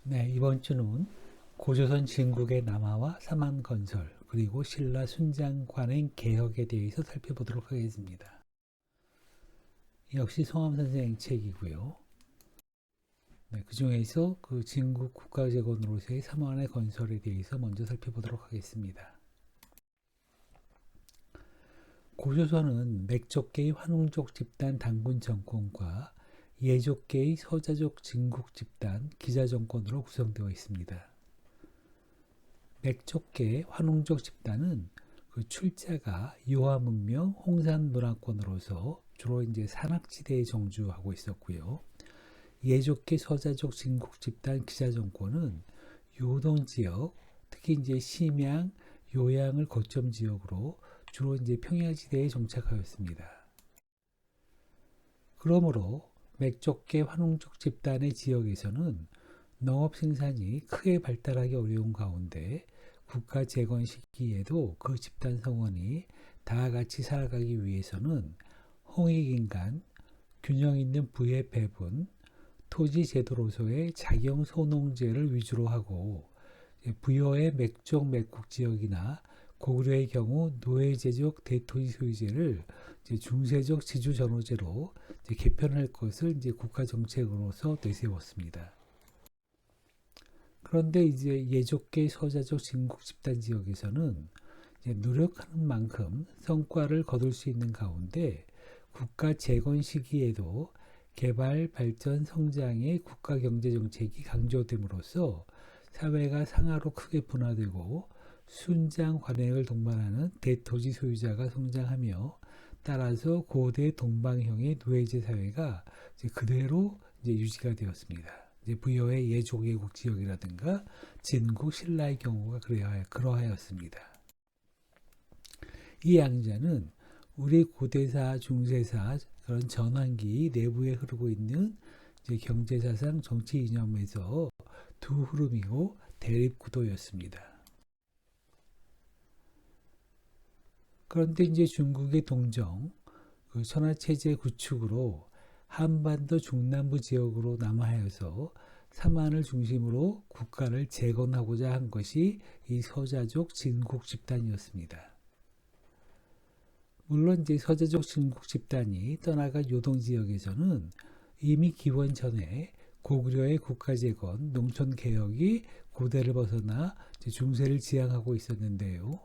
네, 이번 주는 고조선 진국의 남하와 삼한 건설, 그리고 신라 순장 관행 개혁에 대해서 살펴보도록 하겠습니다. 역시 송암 선생 책이고요. 네, 그 중에서 그 진국 국가재건으로서의 삼한의 건설에 대해서 먼저 살펴보도록 하겠습니다. 고조선은 맥족계의 환웅족 집단 단군 정권과 예족계의 서자족 진국 집단 기자 정권으로 구성되어 있습니다. 맥족계 환웅족 집단은 그 출자가 유화문명 홍산 문화권으로서 주로 이제 산악지대에 정주하고 있었고요. 예족계 서자족 진국 집단 기자 정권은 요동 지역, 특히 이제 심양, 요양을 거점 지역으로 주로 이제 평야지대에 정착하였습니다. 그러므로 맥족계 환웅족 집단의 지역에서는 농업 생산이 크게 발달하기 어려운 가운데 국가 재건 시기에도 그 집단 성원이 다 같이 살아가기 위해서는 홍익인간, 균형 있는 부의 배분, 토지 제도로서의 자경 소농제를 위주로 하고 부여의 맥족 맥국 지역이나 고구려의 경우 노예제적 대토지 소유제를 중세적 지주 전호제로 개편할 것을 국가 정책으로서 내세웠습니다. 그런데 이제 예족계 서자족 진국 집단 지역에서는 노력하는 만큼 성과를 거둘 수 있는 가운데 국가 재건 시기에도 개발, 발전, 성장의 국가 경제 정책이 강조됨으로써 사회가 상하로 크게 분화되고 순장 관행을 동반하는 대토지 소유자가 성장하며 따라서 고대 동방형의 노예제 사회가 그대로 유지가 되었습니다. 부여의 예족예국 지역이라든가 진국 신라의 경우가 그러하였습니다. 이 양자는 우리 고대사, 중세사 그런 전환기 내부에 흐르고 있는 경제사상, 정치 이념에서 두 흐름이고 대립 구도였습니다. 그런데 이제 중국의 동정, 그 천하체제 구축으로 한반도 중남부 지역으로 남하여서 삼한을 중심으로 국가를 재건하고자 한 것이 이 서자족 진국 집단이었습니다. 물론 이제 서자족 진국 집단이 떠나가 요동 지역에서는 이미 기원 전에 고구려의 국가재건, 농촌개혁이 고대를 벗어나 중세를 지향하고 있었는데요.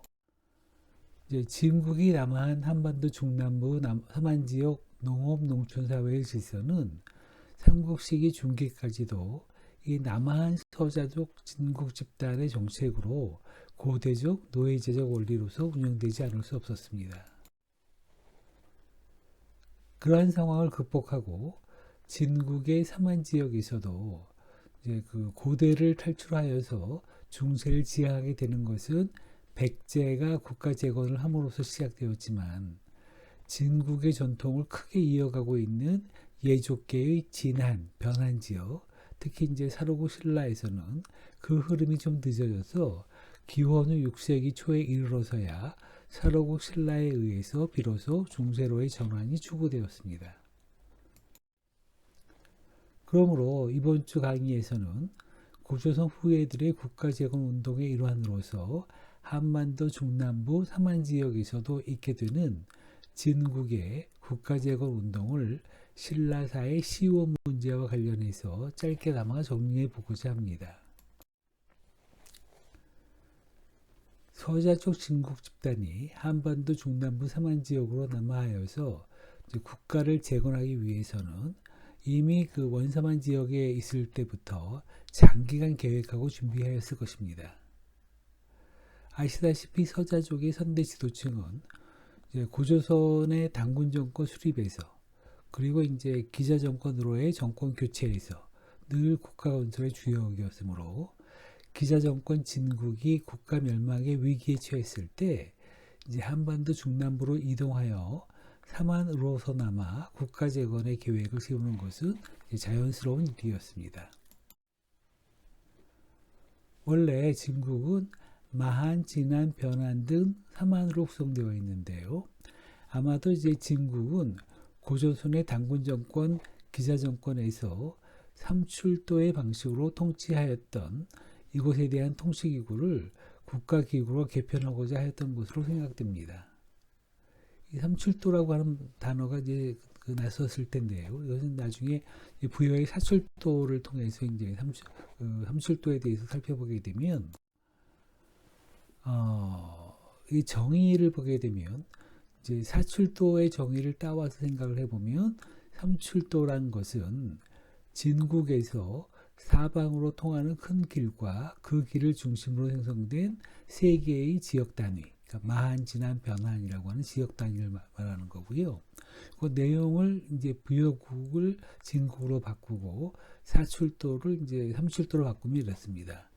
이제 진국이 남한 한반도 중남부 삼한 지역 농업 농촌 사회의 질서는 삼국시기 중기까지도 이 남한 서자족 진국 집단의 정책으로 고대적 노예제적 원리로서 운영되지 않을 수 없었습니다. 그러한 상황을 극복하고 진국의 삼한 지역에서도 이제 그 고대를 탈출하여서 중세를 지향하게 되는 것은 백제가 국가 재건을 함으로써 시작되었지만 진국의 전통을 크게 이어가고 있는 예족계의 진한, 변한 지역, 특히 이제 사로구 신라에서는 그 흐름이 좀 늦어져서 기원 후 6세기 초에 이르러서야 사로구 신라에 의해서 비로소 중세로의 전환이 추구되었습니다. 그러므로 이번 주 강의에서는 고조선 후예들의 국가재건 운동의 일환으로서 한반도 중남부 삼한 지역에서도 있게 되는 진국의 국가재건 운동을 신라사의 시원 문제와 관련해서 짧게나마 정리해 보고자 합니다. 서자족 진국 집단이 한반도 중남부 삼한 지역으로 남하하여서 국가를 재건하기 위해서는 이미 그 원삼한 지역에 있을 때부터 장기간 계획하고 준비하였을 것입니다. 아시다시피 서자족의 선대 지도층은 고조선의 단군 정권 수립에서 그리고 이제 기자 정권으로의 정권 교체에서 늘 국가 건설의 주역이었으므로 기자 정권 진국이 국가 멸망의 위기에 처했을 때 이제 한반도 중남부로 이동하여 삼한으로서나마 국가 재건의 계획을 세우는 것은 자연스러운 일이었습니다. 원래 진국은 마한, 진한, 변한 등 삼한으로 구성되어 있는데요. 아마도 이제 진국은 고조선의 단군 정권, 기자 정권에서 삼출도의 방식으로 통치하였던 이곳에 대한 통치기구를 국가기구로 개편하고자 하였던 것으로 생각됩니다. 이 삼출도라고 하는 단어가 이제 나섰을 텐데요. 이것은 나중에 부여의 사출도를 통해서 이제 삼출도에 대해서 살펴보게 되면, 이 정의를 보게 되면, 이제 사출도의 정의를 따와서 생각을 해보면, 삼출도란 것은 진국에서 사방으로 통하는 큰 길과 그 길을 중심으로 형성된 세 개의 지역 단위, 그러니까 마한, 진한, 변한이라고 하는 지역 단위를 말하는 거고요. 그 내용을 이제 부여국을 진국으로 바꾸고 사출도를 이제 삼출도로 바꾸면 이렇습니다.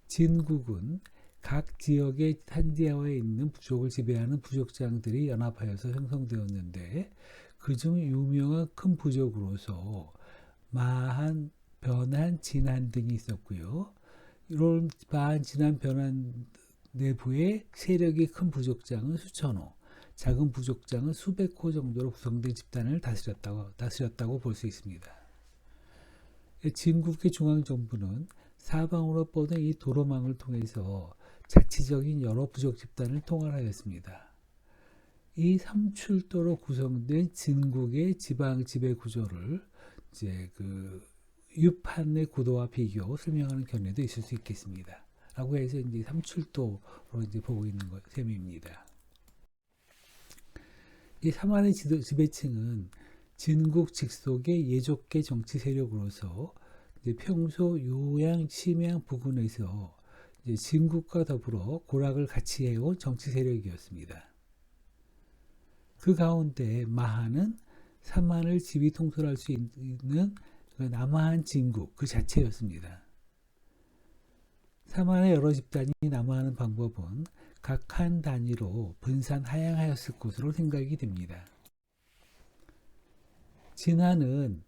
진국은 각 지역의 산지하에 있는 부족을 지배하는 부족장들이 연합하여서 형성되었는데 그중 유명한 큰 부족으로서 마한, 변한, 진한 등이 있었고요. 이런 마한, 진한, 변한 내부에 세력이 큰 부족장은 수천호, 작은 부족장은 수백 호 정도로 구성된 집단을 다스렸다고 볼 수 있습니다. 진국의 중앙정부는 사방으로 뻗은 이 도로망을 통해서 자치적인 여러 부족 집단을 통할하였습니다. 이 삼출도로 구성된 진국의 지방 지배 구조를 이제 유판의 구도와 비교 설명하는 견해도 있을 수 있겠습니다. 라고 해서 이제 삼출도로 이제 보고 있는 셈입니다. 이 삼한의 지배층은 진국 직속의 예족계 정치 세력으로서 이제 평소 요양, 심양 부근에서 이제 진국과 더불어 고락을 같이 해온 정치 세력이었습니다. 그 가운데 마한은 삼한을 지휘 통솔할 수 있는 남한 진국 그 자체였습니다. 삼한의 여러 집단이 남하하는 방법은 각 한 단위로 분산 하향하였을 것으로 생각이 됩니다. 진한은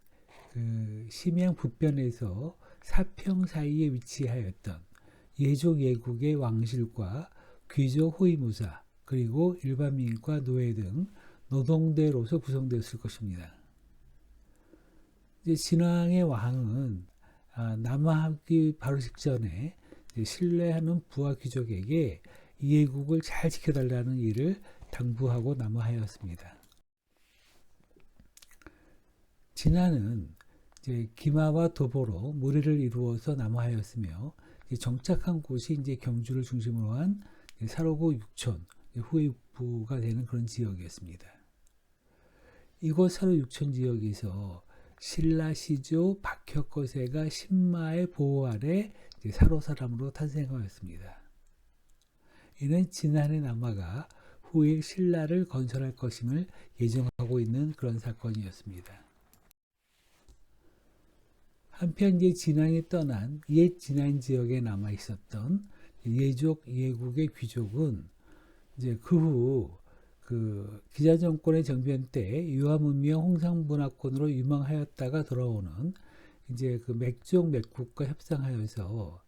심양 북변에서 사평 사이에 위치하였던 예족 예국의 왕실과 귀족 호위무사 그리고 일반민과 노예 등 노동대로서 구성되었을 것입니다. 이제 진왕의 왕은 남하하기 바로 직전에 신뢰하는 부하 귀족에게 이 예국을 잘 지켜달라는 일을 당부하고 남하하였습니다. 진화는 이제 기마와 도보로 무리를 이루어서 남하하였으며 정착한 곳이 이제 경주를 중심으로 한 사로구 육촌 후위부가 되는 그런 지역이었습니다. 이곳 사로 육촌 지역에서 신라 시조 박혁거세가 신마의 보호 아래 사로 사람으로 탄생하였습니다. 이는 진한의 남하가 후에 신라를 건설할 것임을 예정하고 있는 그런 사건이었습니다. 한편 이제 진왕이 떠난 옛 진안 지역에 남아 있었던 예족 예국의 귀족은 이제 그 후 기자 정권의 정변 때 유화문명 홍상문화권으로 유망하였다가 돌아오는 이제 맥족 맥국과 협상하여서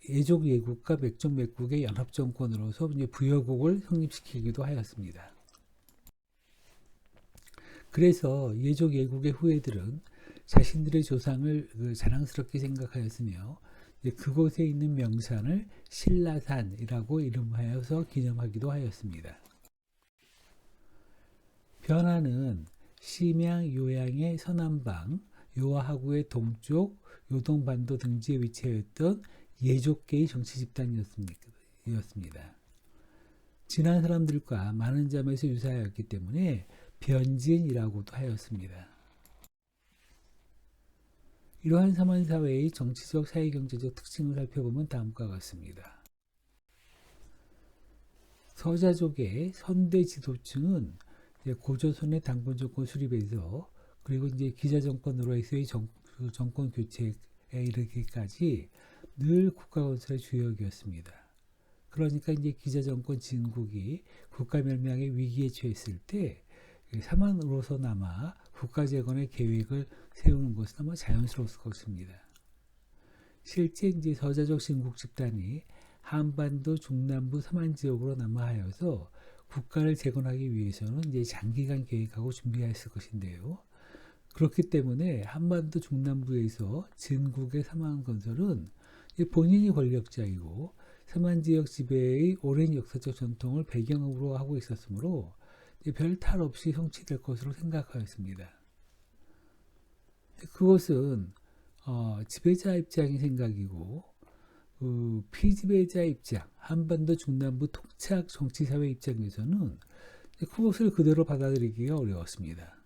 예족 예국과 맥족 맥국의 연합 정권으로서 이제 부여국을 성립시키기도 하였습니다. 그래서 예족 예국의 후예들은 자신들의 조상을 자랑스럽게 생각하였으며 그곳에 있는 명산을 신라산이라고 이름하여서 기념하기도 하였습니다. 변화는 심양 요양의 서남방, 요하구의 동쪽, 요동반도 등지에 위치하였던 예족계의 정치 집단이었습니다. 진한 사람들과 많은 점에서 유사하였기 때문에 변진이라고도 하였습니다. 이러한 삼한 사회의 정치적, 사회경제적 특징을 살펴보면 다음과 같습니다. 서자족의 선대 지도층은 고조선의 당군 정권 수립에서 그리고 이제 기자 정권으로서의 정권 교체에 이르기까지 늘 국가 건설의 주역이었습니다. 그러니까 이제 기자 정권 진국이 국가 멸망의 위기에 처했을 때 삼한으로서나마 국가 재건의 계획을 세우는 것은 아마 자연스러웠을 것입니다. 실제 이제 서자족 진국 집단이 한반도 중남부 삼한 지역으로 남하하여서 국가를 재건하기 위해서는 이제 장기간 계획하고 준비했을 것인데요. 그렇기 때문에 한반도 중남부에서 진국의 삼안건설은 본인이 권력자이고 삼안지역 지배의 오랜 역사적 전통을 배경으로 하고 있었으므로 별 탈 없이 성취될 것으로 생각하였습니다. 그것은 지배자 입장의 생각이고 피지배자 입장, 한반도 중남부 토착 정치사회 입장에서는 그것을 그대로 받아들이기가 어려웠습니다.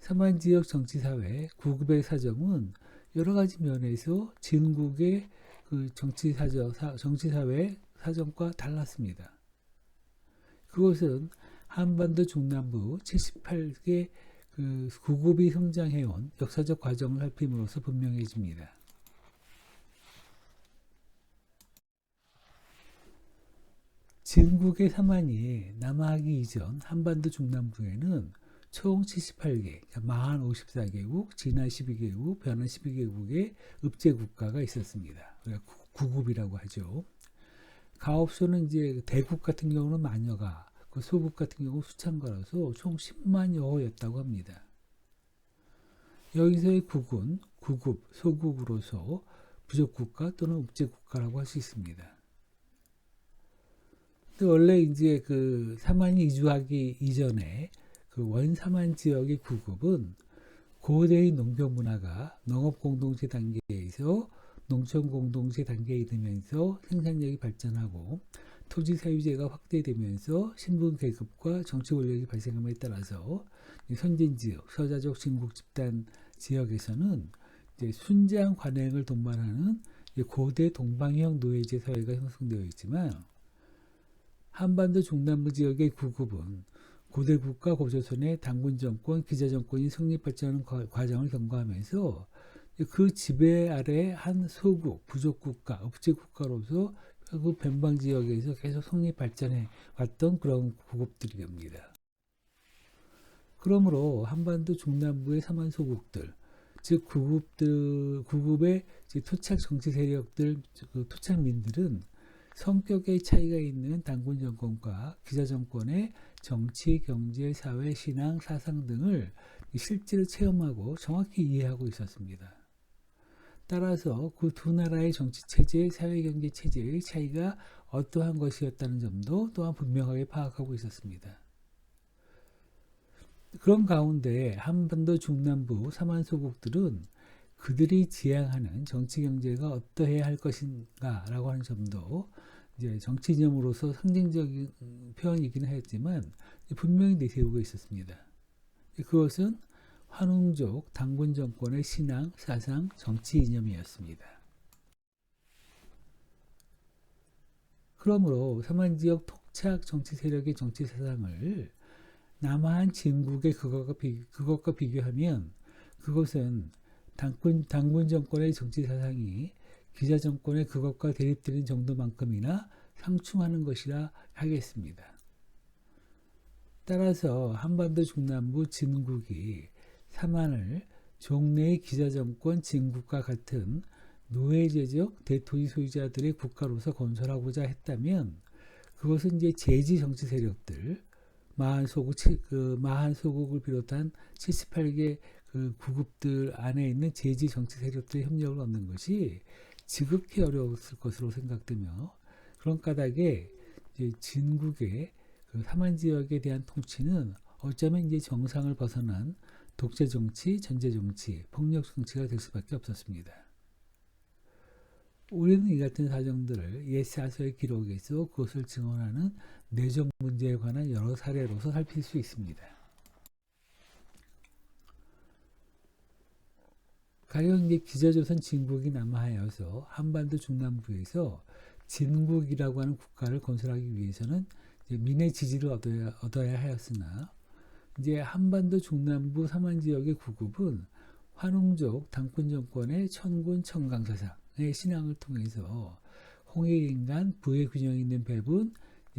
삼안지역 정치사회 구급의 사정은 여러 가지 면에서 진국의 그 정치사회 사정과 달랐습니다. 그것은 한반도 중남부 78개 그 구급이 성장해온 역사적 과정을 살핌으로써 분명해집니다. 진국의 삼안이 남하하기 이전 한반도 중남부에는 총 78개, 마한 54개국, 진화 12개국, 변화 12개국의 읍제국가가 있었습니다. 구급이라고 하죠. 가업수는 이제 대국 같은 경우는 만여가, 그 소국 같은 경우 수천가라서 총 10만여호였다고 합니다. 여기서의 국은 구급, 소국으로서 부족국가 또는 읍제국가라고 할 수 있습니다. 근데 원래 이제 그 삼안이 이주하기 이전에 그 원삼안 지역의 구급은 고대의 농경 문화가 농업 공동체 단계에서 농촌 공동체 단계에 이르면서 생산력이 발전하고 토지 사유제가 확대되면서 신분 계급과 정치 권력이 발생함에 따라서 선진 지역, 서자족 진국 집단 지역에서는 이제 순장 관행을 동반하는 고대 동방형 노예제 사회가 형성되어 있지만 한반도 중남부 지역의 구급은 고대 국가 고조선의 단군 정권, 기자 정권이 성립 발전하는 과정을 경과하면서 그 지배 아래 한 소국, 부족 국가, 읍제 국가로서 그 변방 지역에서 계속 성립 발전해 왔던 그런 구급들입니다. 그러므로 한반도 중남부의 삼안 소국들, 즉 구급의 토착 정치 세력들, 그 토착민들은 성격의 차이가 있는 단군 정권과 기자 정권의 정치, 경제, 사회, 신앙, 사상 등을 실제로 체험하고 정확히 이해하고 있었습니다. 따라서 그 두 나라의 정치 체제, 사회 경제 체제의 차이가 어떠한 것이었다는 점도 또한 분명하게 파악하고 있었습니다. 그런 가운데 한반도 중남부 삼안 소국들은 그들이 지향하는 정치 경제가 어떠해야 할 것인가라고 하는 점도 이제 정치념으로서 상징적인 표현이긴 했지만 분명히 내세우고 있었습니다. 그것은 환웅족 단군 정권의 신앙, 사상, 정치 이념이었습니다. 그러므로 삼안 지역 토착 정치 세력의 정치 사상을 남한 진국의 그것과 비교하면 그것은 단군 정권의 정치 사상이 기자 정권의 그것과 대립되는 정도만큼이나 상충하는 것이라 하겠습니다. 따라서 한반도 중남부 진국이 삼안을 종래의 기자 정권 진국과 같은 노예제적 대토지 소유자들의 국가로서 건설하고자 했다면 그것은 이제 제지 정치 세력들 마한 소국을 비롯한 78개 그 구급들 안에 있는 제지 정치 세력들의 협력을 얻는 것이 지극히 어려웠을 것으로 생각되며 그런 까닭에 이제 진국의 그 삼안 지역에 대한 통치는 어쩌면 이제 정상을 벗어난 독재 정치, 전제 정치, 폭력 정치가 될 수밖에 없었습니다. 우리는 이 같은 사정들을 옛 사서의 기록에서 그것을 증언하는 내정 문제에 관한 여러 사례로서 살필 수 있습니다. 가령 이제 기자조선 진국이 남하하여서 한반도 중남부에서 진국이라고 하는 국가를 건설하기 위해서는 이제 민의 지지를 얻어야 하였으나 이제 한반도 중남부 삼안 지역의 구급은 환웅족 단군 정권의 천군 청강 사상의 신앙을 통해서 홍익인간 부의 균형 있는 배분,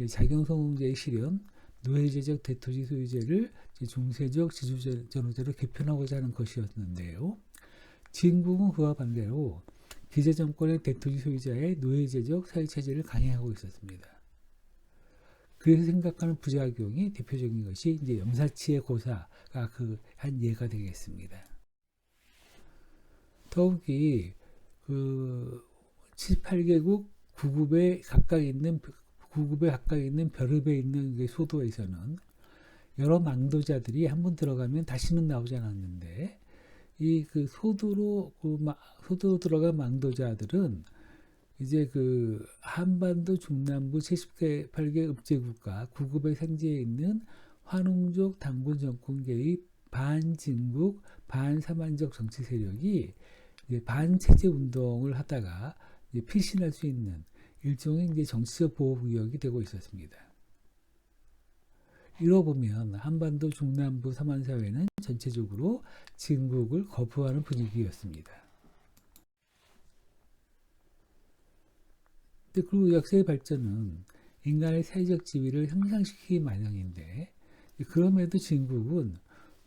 자경성공제의 실현, 노예제적 대토지 소유제를 중세적 지주전호제로 개편하고자 하는 것이었는데요. 진국은 그와 반대로 기자 정권의 대토지 소유자의 노예제적 사회체제를 강행하고 있었습니다. 그래서 생각하는 부작용이 대표적인 것이 이제 염사치의 고사가 그 한 예가 되겠습니다. 더욱이 그 78개국 9급에 가까이 있는 별읍에 있는 소도에서는 여러 망도자들이 한번 들어가면 다시는 나오지 않았는데 이 그 소도로 들어간 망도자들은 이제 그 한반도 중남부 78개 읍제국가 9급의 산지에 있는 환웅족 당군 정권계의 반진국 반사만적 정치 세력이 이제 반체제 운동을 하다가 이제 피신할 수 있는 일종의 이제 정치적 보호구역이 되고 있었습니다. 이러 보면 한반도 중남부 삼한사회는 전체적으로 진국을 거부하는 분위기였습니다. 그리고 역사의 발전은 인간의 사회적 지위를 향상시키기 마련인데 그럼에도 진국은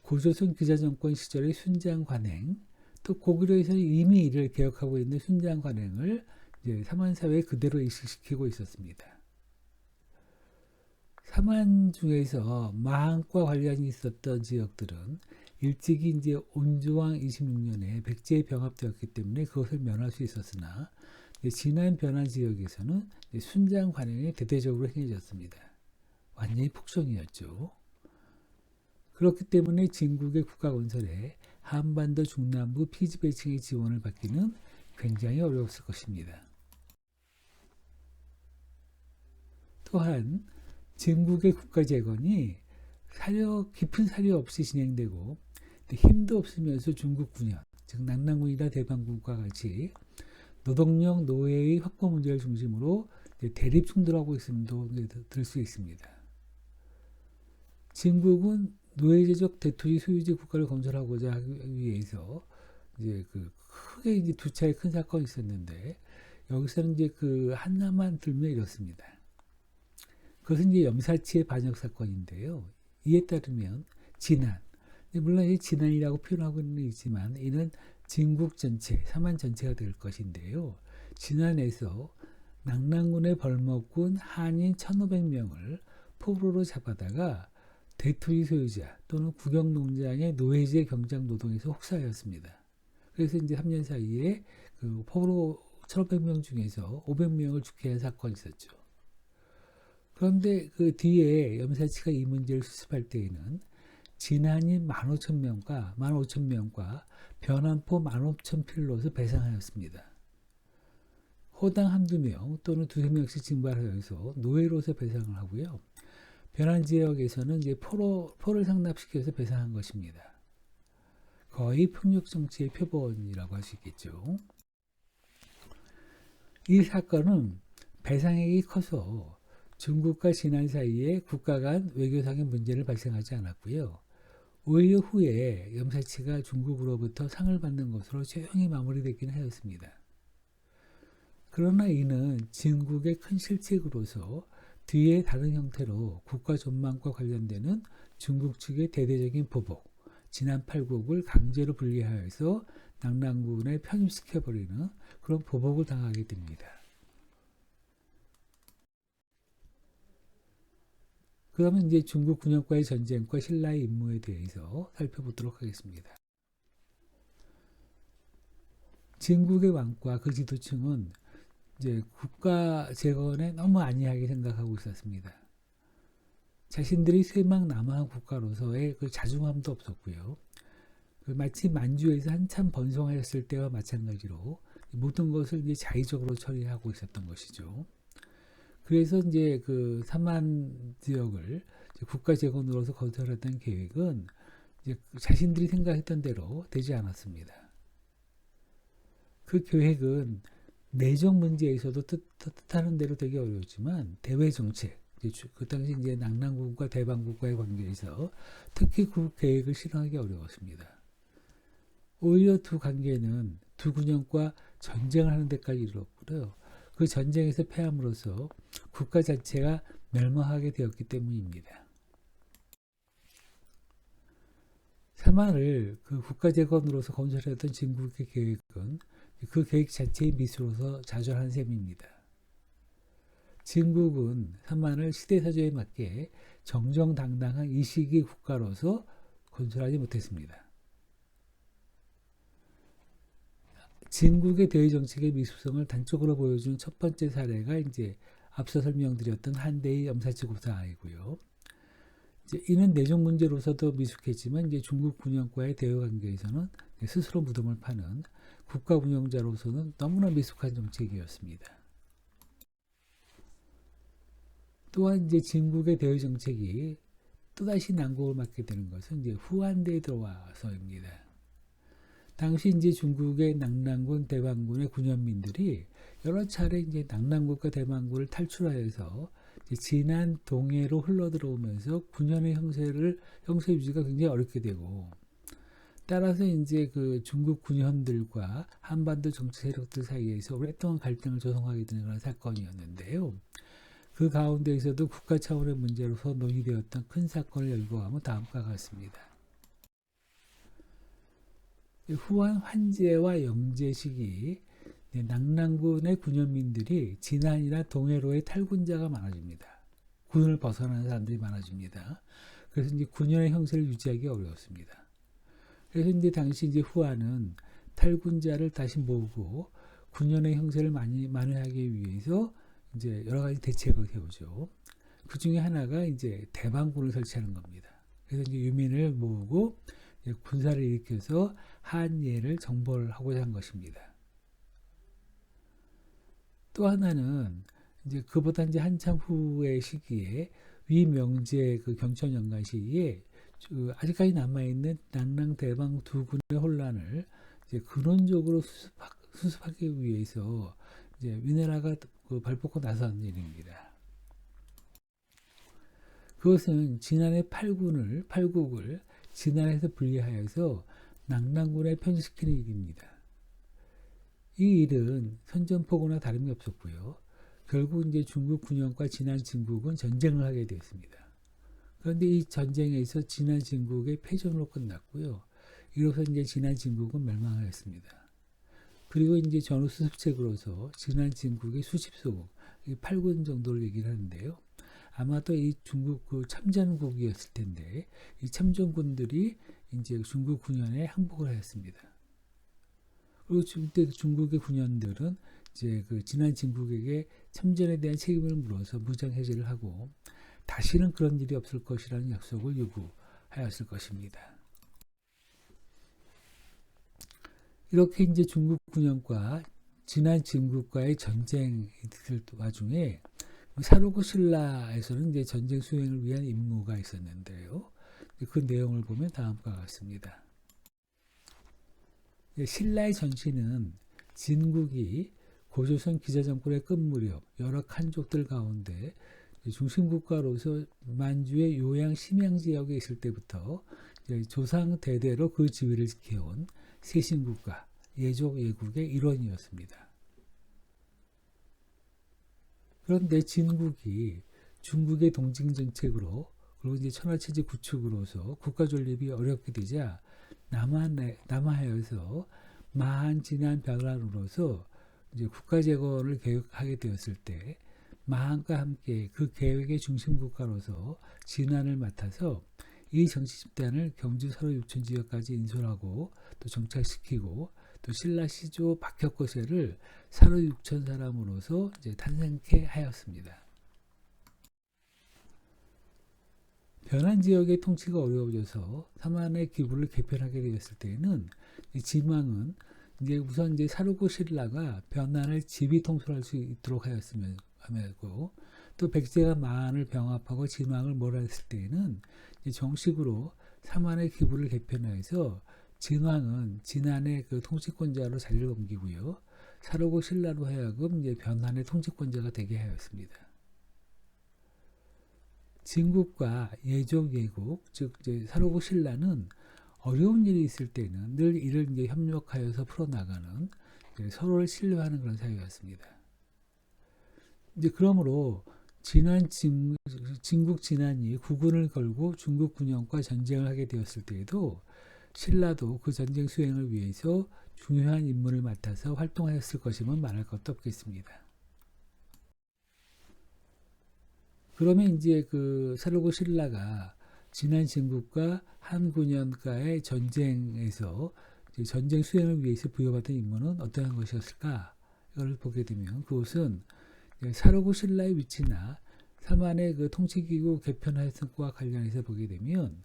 고조선 기자정권 시절의 순장관행 또 고구려에서는 이미 이를 개혁하고 있는 순장관행을 이제 삼한사회에 그대로 이식시키고 있었습니다. 삼한 중에서 마항과 관련이 있었던 지역들은 일찍이 이제 온조왕 26년에 백제에 병합되었기 때문에 그것을 면할 수 있었으나 진안 변환 지역에서는 순장 관행이 대대적으로 행해졌습니다. 완전히 폭정이었죠. 그렇기 때문에 진국의 국가 건설에 한반도 중남부 피지배층의 지원을 받기는 굉장히 어려웠을 것입니다. 또한 진국의 국가 재건이 깊은 사려 없이 진행되고 힘도 없으면서 중국 군현, 즉 낙랑군이나 대방군과 같이 노동력 노예의 확보 문제를 중심으로 대립 충돌하고 있음도 들 수 있습니다. 진국은 노예제적 대토지 소유지 국가를 건설하고자 하기 위해서 이제 크게 이제 두 차례 큰 사건이 있었는데 여기서는 이제 그 하나만 들면 이렇습니다. 그것은 이제 염사치의 반역 사건인데요. 이에 따르면 진안, 물론 이 진안이라고 표현하고 있지만 이는 진국 전체, 삼한 전체가 될 것인데요. 진안에서 낙랑군의 벌목군 한인 1,500명을 포로로 잡아다가 대토지 소유자 또는 국영농장의 노예제 경장 노동에서 혹사하였습니다. 그래서 이제 3년 사이에 그 포로 1,500명 중에서 500명을 죽게 한 사건이 있었죠. 그런데 그 뒤에 염사치가 이 문제를 수습할 때에는 진안인 15,000명과 변환포 15,000필롯을 배상하였습니다. 호당 한두 명 또는 두세 명씩 징발하여서 노예로서 배상을 하고요. 변환 지역에서는 이제 포를 상납시켜서 배상한 것입니다. 거의 폭력 정치의 표본이라고 할 수 있겠죠. 이 사건은 배상액이 커서 중국과 진안 사이에 국가 간 외교상의 문제를 발생하지 않았고요. 오히려 후에 염사치가 중국으로부터 상을 받는 것으로 조용히 마무리되긴 하였습니다. 그러나 이는 진국의 큰 실책으로서 뒤에 다른 형태로 국가 전망과 관련되는 중국 측의 대대적인 보복, 진안 8국을 강제로 분리하여서 낙랑군에 편입시켜버리는 그런 보복을 당하게 됩니다. 그러면 이제 중국 군역과의 전쟁과 신라의 임무에 대해서 살펴보도록 하겠습니다. 진국의 왕과 그 지도층은 이제 국가 재건에 너무 안이하게 생각하고 있었습니다. 자신들이 쇠망남하한 국가로서의 그 자중함도 없었고요. 마치 만주에서 한참 번성하였을 때와 마찬가지로 모든 것을 이제 자의적으로 처리하고 있었던 것이죠. 그래서 이제 그 삼한 지역을 국가 재건으로서 건설했던 계획은 이제 자신들이 생각했던 대로 되지 않았습니다. 그 계획은 내적 문제에서도 뜻하는 대로 되게 어려웠지만 대외 정책, 그 당시 이제 낙랑군과 대방군과의 관계에서 특히 그 계획을 실행하기 어려웠습니다. 오히려 두 관계는 두 군영과 전쟁을 하는 데까지 이르렀고요. 그 전쟁에서 패함으로써 국가 자체가 멸망하게 되었기 때문입니다. 삼한을 그 국가 재건으로서 건설했던 진국의 계획은 그 계획 자체의 미수로서 좌절한 셈입니다. 진국은 삼만을 시대사조에 맞게 정정당당한 이시기 국가로서 건설하지 못했습니다. 진국의 대외 정책의 미숙성을 단적으로 보여준 첫 번째 사례가 이제 앞서 설명드렸던 한대의 엄살치고 사이고요. 이는 내정 문제로서도 미숙했지만 이제 중국 군영과의 대외 관계에서는 스스로 무덤을 파는 국가 운영자로서는 너무나 미숙한 정책이었습니다. 또한 이제 진국의 대외 정책이 또다시 난국을 맞게 되는 것은 이제 후한대에 들어와서입니다. 당시 이제 중국의 낙랑군, 대망군의 군현민들이 여러 차례 이제 낙랑군과 대망군을 탈출하여서 진안 동해로 흘러들어오면서 군현의 형세 유지가 굉장히 어렵게 되고, 따라서 이제 그 중국 군현들과 한반도 정치 세력들 사이에서 오랫동안 갈등을 조성하게 되는 그런 사건이었는데요. 그 가운데에서도 국가 차원의 문제로서 논의되었던 큰 사건을 열거하면 다음과 같습니다. 후한 환제와 영제 시기 낙랑군의 군현민들이 진안이나 동해로의 탈군자가 많아집니다. 군을 벗어나는 사람들이 많아집니다. 그래서 이제 군현의 형세를 유지하기 어려웠습니다. 그래서 이제 당시 이제 후한은 탈군자를 다시 모으고 군현의 형세를 만회하기 위해서 이제 여러 가지 대책을 세우죠. 그 중에 하나가 이제 대방군을 설치하는 겁니다. 그래서 이제 유민을 모으고 군사를 일으켜서 한예를 정벌하고자 한 것입니다. 또 하나는 이제 그보다 이제 한참 후의 시기에 위명제 그 경천연간 시기에 아직까지 남아있는 낙랑 대방 두 군의 혼란을 이제 근원적으로 수습하기 위해서 이제 위나라가 발벗고 나선 일입니다. 그것은 진안의 8국을 진안에서 분리하여서 낙랑군에 편식시키는 일입니다. 이 일은 선전포고나 다름이 없었고요. 결국 이제 중국 군영과 진안 진국은 전쟁을 하게 되었습니다. 그런데 이 전쟁에서 진안 진국의 패전으로 끝났고요. 이로써 이제 진안 진국은 멸망하였습니다. 그리고 이제 전후 수습책으로서 진안 진국의 수십 소국, 8군 정도를 얘기를 하는데요. 아마도 이 중국 그 참전국이었을 텐데 이 참전군들이 이제 중국 군현에 항복을 하였습니다. 그리고 그때 중국의 군현들은 이제 그 진안 진국에게 참전에 대한 책임을 물어서 무장 해제를 하고 다시는 그런 일이 없을 것이라는 약속을 요구하였을 것입니다. 이렇게 이제 중국 군현과 진안 진국과의 전쟁 와중에 사르고 신라에서는 이제 전쟁 수행을 위한 임무가 있었는데요. 그 내용을 보면 다음과 같습니다. 신라의 전시는 진국이 고조선 기자정권의 끝 무렵 여러 칸족들 가운데 중심국가로서 만주의 요양 심양 지역에 있을 때부터 조상 대대로 그 지위를 지켜온 세신국가, 예족 예국의 일원이었습니다. 그런데 진국이 중국의 동징 정책으로 그리고 이제 천하체제 구축으로서 국가 존립이 어렵게 되자 남하하여서 마한 진안 변환으로서 이제 국가 재건을 계획하게 되었을 때 마한과 함께 그 계획의 중심 국가로서 진안을 맡아서 이 정치 집단을 경주 서로 육촌 지역까지 인솔하고 또 정착시키고 또 신라 시조 박혁거세를 서로 육천 사람으로서 이제 탄생케 하였습니다. 변한 지역의 통치가 어려워져서 삼한의 기부를 개편하게 되었을 때에는 지망은 이제 우선 이제 사르고 신라가 변한을 집이 통솔할 수 있도록 하였고 또 백제가 마한을 병합하고 진왕을 몰아냈을 때에는 이제 정식으로 삼한의 기부를 개편하여서 진왕은 진안의 그 통치권자로 자리를 옮기고요. 사르고 신라로 하여금 이제 변한의 통치권자가 되게 하였습니다. 진국과 예족 예국, 즉 이제 사르고 신라는 어려운 일이 있을 때는 늘 이를 이제 협력하여서 풀어나가는 서로를 신뢰하는 그런 사회였습니다. 이제 그러므로 진국 진안이 국군을 걸고 중국 군영과 전쟁을 하게 되었을 때에도 신라도 그 전쟁 수행을 위해서 중요한 임무를 맡아서 활동하였을 것임은 말할 것도 없겠습니다. 그러면 이제 그 사르고 신라가 지난 진국과 한 9년가의 전쟁에서 전쟁 수행을 위해서 부여받은 임무는 어떠한 것이었을까? 이걸 보게 되면 그것은 사르고 신라의 위치나 사만의 그 통치기구 개편화성과 관련해서 보게 되면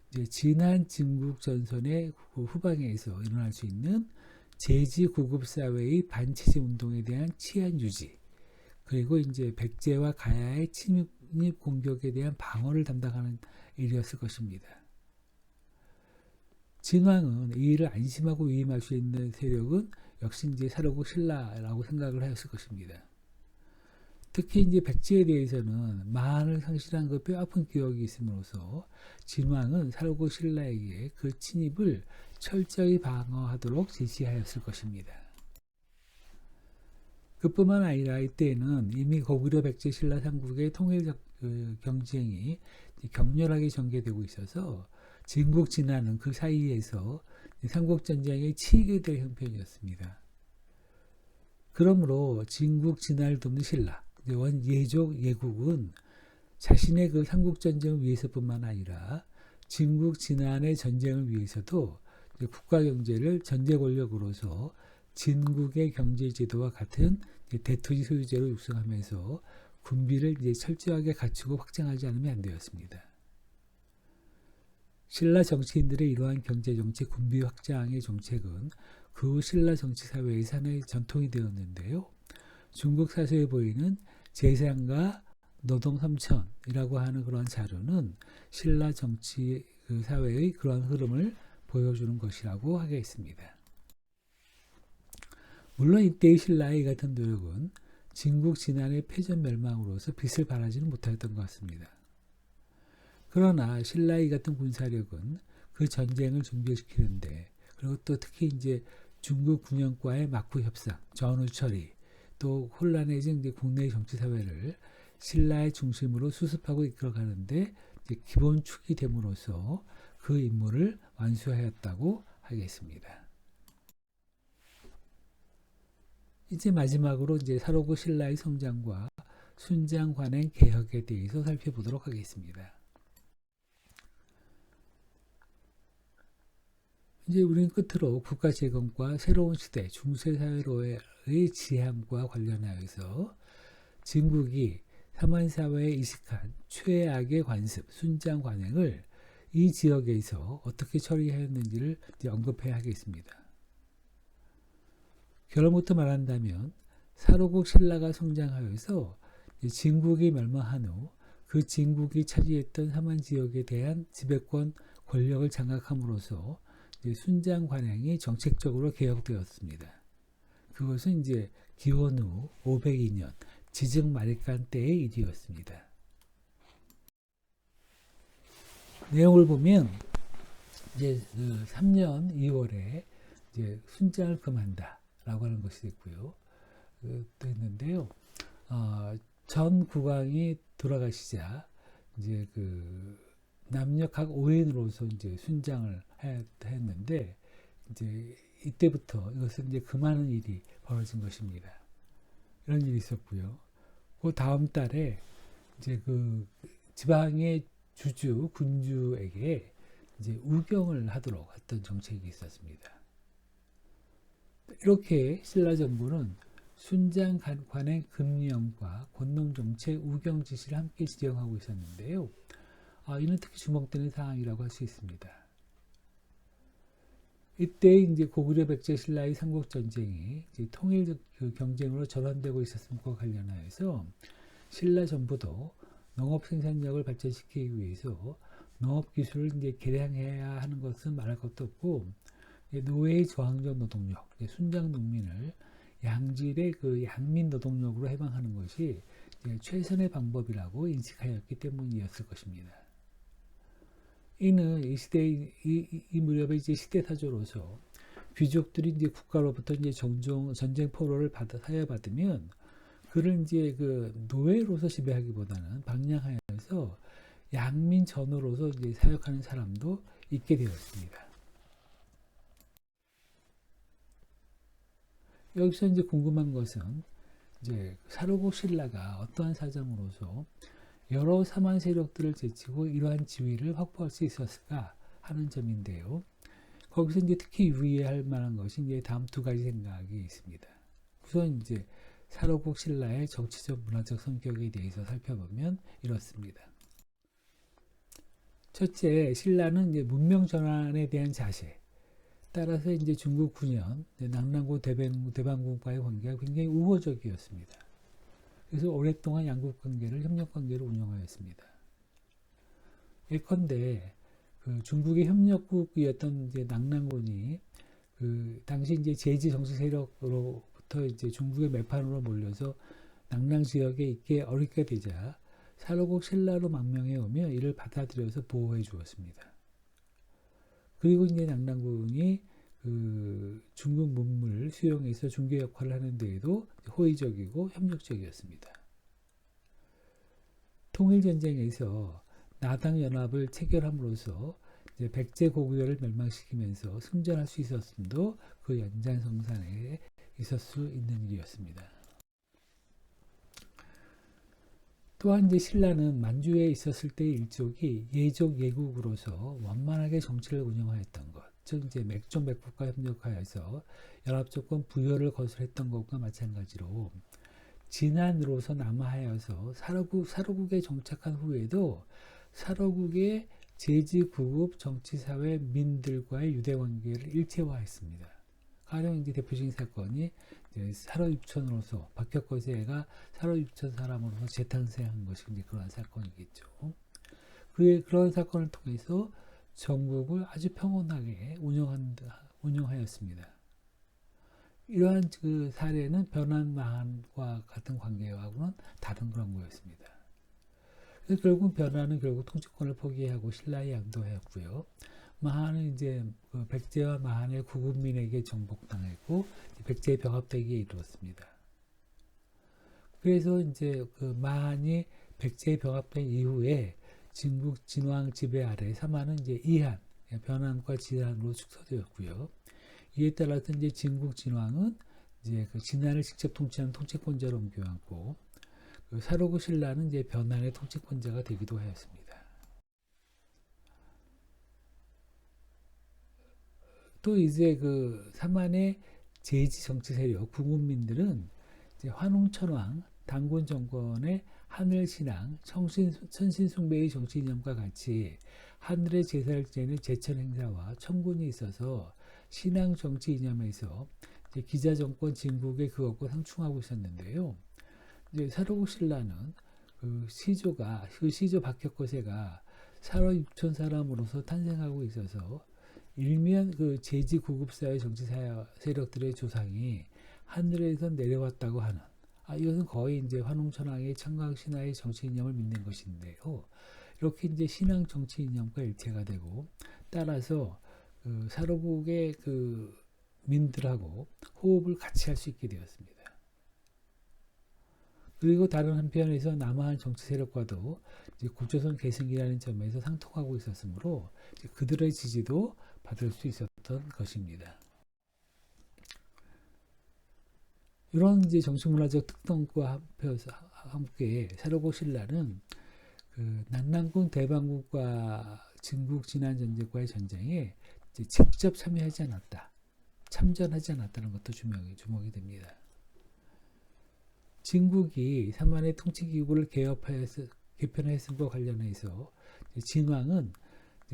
이제 지난 진국 전선의 그 후방에서 일어날 수 있는 제지 구급 사회의 반체제 운동에 대한 치안 유지, 그리고 이제 백제와 가야의 침입 공격에 대한 방어를 담당하는 일이었을 것입니다. 진왕은 이 일을 안심하고 위임할 수 있는 세력은 역시 이제 사르고 신라라고 생각을 하였을 것입니다. 특히 이제 백제에 대해서는 만을 상실한 그 뼈아픈 기억이 있음으로써 진왕은 사르고 신라에게 그 침입을 철저히 방어하도록 지시하였을 것입니다. 그뿐만 아니라 이때는 이미 고구려 백제 신라 삼국의 통일 경쟁이 격렬하게 전개되고 있어서 진국 진화는 그 사이에서 삼국 전쟁에 치이게 될 형편이었습니다. 그러므로 진국 진화를 돕는 신라, 원 예족 예국은 자신의 그 삼국 전쟁을 위해서뿐만 아니라 진국 진환의 전쟁을 위해서도 국가 경제를 전제 권력으로서 진국의 경제 제도와 같은 대토지 소유제로 육성하면서 군비를 이제 철저하게 갖추고 확장하지 않으면 안 되었습니다. 신라 정치인들의 이러한 경제 정책 군비 확장의 정책은 그 후 신라 정치 사회의 하나의 전통이 되었는데요. 중국 사서에 보이는 재상과 노동 삼천이라고 하는 그러한 자료는 신라 정치 그 사회의 그러한 흐름을 보여주는 것이라고 하겠습니다. 물론 이때의 신라의 같은 노력은 진국 진환의 패전 멸망으로서 빛을 발하지는 못했던 것 같습니다. 그러나 신라의 같은 군사력은 그 전쟁을 준비시키는데, 그리고 또 특히 이제 중국 군영과의 막부 협상, 전후 처리, 또 혼란해진 이제 국내 정치 사회를 신라의 중심으로 수습하고 이끌어가는데 기본 축이 됨으로써 그 임무를 완수하였다고 하겠습니다. 이제 마지막으로 이제 사르고 신라의 성장과 순장 관행 개혁에 대해서 살펴보도록 하겠습니다. 이제 우리는 끝으로 국가 재건과 새로운 시대 중세 사회로의 지향과 관련하여서 진국이 삼한사회에 이식한 최악의 관습, 순장 관행을 이 지역에서 어떻게 처리하였는지를 언급해야 하겠습니다. 결론부터 말한다면 사르국 신라가 성장하여서 진국이 멸망한 후 그 진국이 차지했던 삼한 지역에 대한 지배권 권력을 장악함으로써 순장 관행이 정책적으로 개혁되었습니다. 그것은 이제 기원 후 502년 지증 말간 때의 일이었습니다. 내용을 보면 이제 3년 2월에 이제 순장을 금한다라고 하는 것이 됐고요. 또 있는데요. 전 국왕이 돌아가시자 이제 그 남녀 각 5인으로서 이제 순장을 했는데 이제 이때부터 이것은 이제 금하는 일이 벌어진 것입니다. 이런 일이 있었고요. 그 다음 달에 이제 그 지방의 주주, 군주에게 이제 우경을 하도록 했던 정책이 있었습니다. 이렇게 신라 정부는 순장 관행 금령과 권농 정책 우경 지시를 함께 지정하고 있었는데요. 이는 특히 주목되는 사항이라고 할 수 있습니다. 이때 이제 고구려 백제 신라의 삼국 전쟁이 통일 경쟁으로 전환되고 있었음과 관련하여서 신라 정부도 농업 생산력을 발전시키기 위해서 농업 기술을 이제 개량해야 하는 것은 말할 것도 없고, 노예의 저항적 노동력, 순장 농민을 양질의 그 양민 노동력으로 해방하는 것이 최선의 방법이라고 인식하였기 때문이었을 것입니다. 이는 이 시대 이 무렵의 이제 시대 사조로서 귀족들이 이제 국가로부터 이제 종종 전쟁 포로를 사여받으면 그를 이제 그 노예로서 지배하기보다는 방량하여서 양민 전우로서 이제 사역하는 사람도 있게 되었습니다. 여기서 이제 궁금한 것은 이제 사르국 신라가 어떠한 사정으로서 여러 사만 세력들을 제치고 이러한 지위를 확보할 수 있었을까 하는 점인데요. 거기서 이제 특히 유의할 만한 것이 이제 다음 두 가지 생각이 있습니다. 우선 이제 사로국 신라의 정치적 문화적 성격에 대해서 살펴보면 이렇습니다. 첫째, 신라는 이제 문명 전환에 대한 자세. 따라서 이제 중국 9년 낙랑고 대방군과의 관계가 굉장히 우호적이었습니다. 그래서 오랫동안 양국 관계를 협력 관계로 운영하였습니다. 예컨대 그 중국의 협력국이었던 이제 낙랑군이 그 당시 이제 제지 정치 세력으로부터 이제 중국의 매판으로 몰려서 낙랑 지역에 있기 어렵게 되자 사로국 신라로 망명해 오며 이를 받아들여서 보호해 주었습니다. 그리고 이제 낙랑군이 그 중국 문물을 수용해서 중개 역할을 하는 데에도 호의적이고 협력적이었습니다. 통일전쟁에서 나당 연합을 체결함으로써 이제 백제 고구려를 멸망시키면서 승전할 수 있었음도 그 연장성산에 있을 수 있는 일이었습니다. 또한 이제 신라는 만주에 있었을 때의 일족이 예족 예국으로서 원만하게 정치를 운영하였던 것, 즉 이제 맥족 맥국과 협력하여서 연합조건 부여를 거절했던 것과 마찬가지로 진안으로서 남하하여서 사로국에 정착한 후에도 사로국의 제지구급 정치사회 민들과의 유대관계를 일체화했습니다. 가령 이제 대표적인 사건이 이제 사로육천으로서 박혁거제가 사로육천 사람으로서 재탄생한 것이 이제 그러한 사건이겠죠. 그런 사건을 통해서 전국을 아주 평온하게 운영하였습니다. 이러한 그 사례는 변한마한과 같은 관계하고는 다른 그런 거였습니다. 그래서 결국 변한은 결국 통치권을 포기하고 신라에 양도하였고요. 마한은 이제 그 백제와 마한의 구국민에게 정복당했고 백제의 병합되기에 이르렀습니다. 그래서 이제 그 마한이 백제의 병합된 이후에 진국 진왕 지배 아래 사마는 이제 이한, 변한과 진한으로 축소되었고요. 이에 따라서 이제 진국 진왕은 이제 그 진한을 직접 통치하는 통치권자로 옮겨왔고, 그 사로구 신라는 이제 변한의 통치권자가 되기도 하였습니다. 또 이제 그 사만의 제지 정치 세력 구문민들은 이제 환웅천왕 단군 정권의 하늘 신앙, 천신 숭배의 정치 이념과 같이 하늘의 제사를 지내는 제천 행사와 천군이 있어서 신앙 정치 이념에서 이제 기자 정권 진국의 그것과 상충하고 있었는데요. 이제 사로국 신라는 그 시조 박혁거세가 사로 육천 사람으로서 탄생하고 있어서 일면 그 제지 구급사의 정치 세력들의 조상이 하늘에서 내려왔다고 하는, 이것은 거의 이제 환웅천왕의 청강 신화의 정치 이념을 믿는 것인데요. 이렇게 이제 신앙 정치 이념과 일체가 되고, 따라서 그 사로국의 그 민들하고 호흡을 같이 할 수 있게 되었습니다. 그리고 다른 한편에서 남한 정치 세력과도 이제 국조선 계승이라는 점에서 상통하고 있었으므로 그들의 지지도 받을 수 있었던 것입니다. 이런 이제 정치문화적 특성과 함께 사로국 신라는 그 낙랑군 대방군과 진국 진안 전쟁과의 전쟁에 이제 직접 참전하지 않았다는 것도 주목이 됩니다. 진국이 사만의 통치기구를 개편했음과 관련해서 진왕은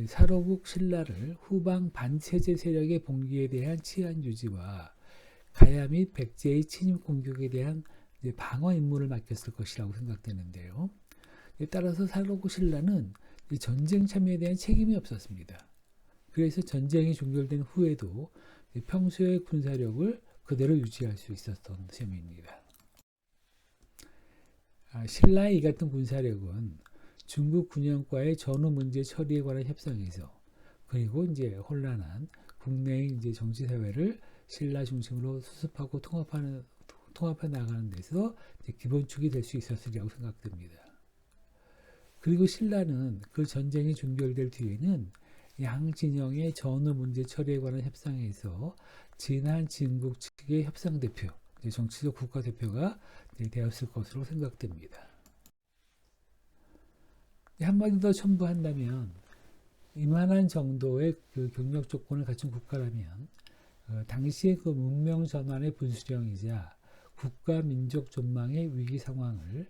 사로국 신라를 후방 반체제 세력의 봉기에 대한 치안 유지와 가야 및 백제의 침입 공격에 대한 방어 임무를 맡겼을 것이라고 생각되는데요. 따라서 사로국 신라는 전쟁 참여에 대한 책임이 없었습니다. 그래서 전쟁이 종결된 후에도 평소의 군사력을 그대로 유지할 수 있었던 셈입니다. 신라의 이 같은 군사력은 중국 군영과의 전후 문제 처리에 관한 협상에서, 그리고 이제 혼란한 국내의 이제 정치 사회를 신라 중심으로 수습하고 통합해 나가는 데서 기본축이 될 수 있었으리라고 생각됩니다. 그리고 신라는 그 전쟁이 종결될 뒤에는 양 진영의 전후 문제 처리에 관한 협상에서 진한 진국 측의 협상 대표, 정치적 국가 대표가 되었을 것으로 생각됩니다. 한마디 더 첨부한다면 이만한 정도의 그 경력 조건을 갖춘 국가라면 당시의 그 문명 전환의 분수령이자 국가 민족 존망의 위기 상황을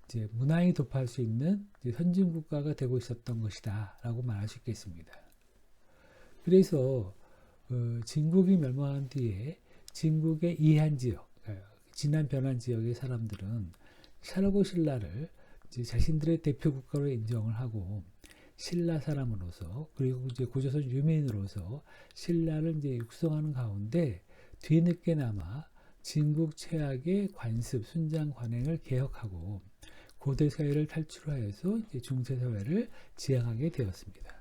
이제 무난히 돌파할 수 있는 선진 국가가 되고 있었던 것이다라고 말할 수 있겠습니다. 그래서 진국이 멸망한 뒤에 진국의 이한 지역, 진안 변환 지역의 사람들은 샤르고 신라를 이제 자신들의 대표 국가로 인정을 하고 신라 사람으로서 그리고 이제 고조선 유민으로서 신라를 이제 육성하는 가운데 뒤늦게나마 진국 최악의 관습, 순장 관행을 개혁하고 고대 사회를 탈출하여서 이제 중세 사회를 지향하게 되었습니다.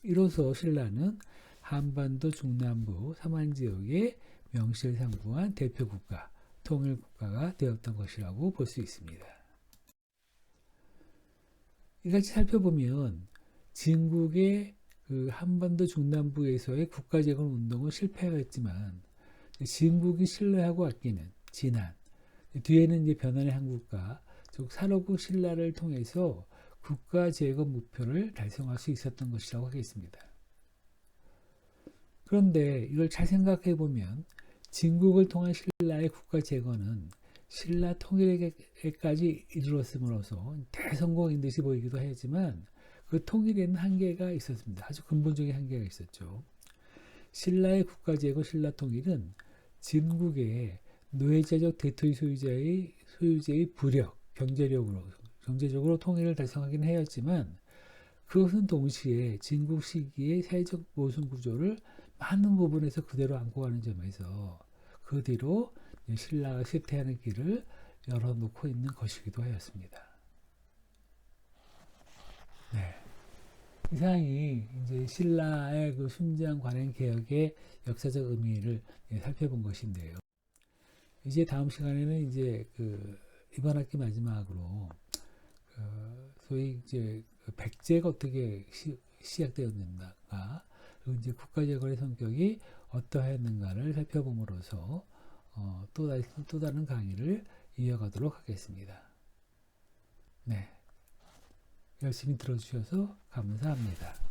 이로써 신라는 한반도 중남부 삼한 지역의 명실상부한 대표 국가, 통일 국가가 되었던 것이라고 볼 수 있습니다. 이같이 살펴보면 진국의 그 한반도 중남부에서의 국가재건 운동은 실패하였지만 진국이 신뢰하고 아끼는 진안, 뒤에는 이제 변환의 한국과 즉 사로국 신라를 통해서 국가재건 목표를 달성할 수 있었던 것이라고 하겠습니다. 그런데 이걸 잘 생각해 보면 진국을 통한 신라의 국가재건은 신라 통일에까지 이르렀음으로써 대성공인 듯이 보이기도 하지만 그 통일에는 한계가 있었습니다. 아주 근본적인 한계가 있었죠. 신라의 국가재건, 신라 통일은 진국의 노예제적 대토의 소유자의 부력, 경제적으로 통일을 달성하긴 하였지만 그것은 동시에 진국 시기의 사회적 모순 구조를 많은 부분에서 그대로 안고 가는 점에서 그 뒤로 신라가 쇠퇴하는 길을 열어놓고 있는 것이기도 하였습니다. 네. 이상이 이제 신라의 그 순장 관행 개혁의 역사적 의미를 살펴본 것인데요. 이제 다음 시간에는 이제 이번 학기 마지막으로 소위 이제 백제가 어떻게 시작되었는가, 그리고 이제 국가재건의 성격이 어떠했는가를 살펴봄으로써 또 다른 강의를 이어가도록 하겠습니다. 네. 열심히 들어주셔서 감사합니다.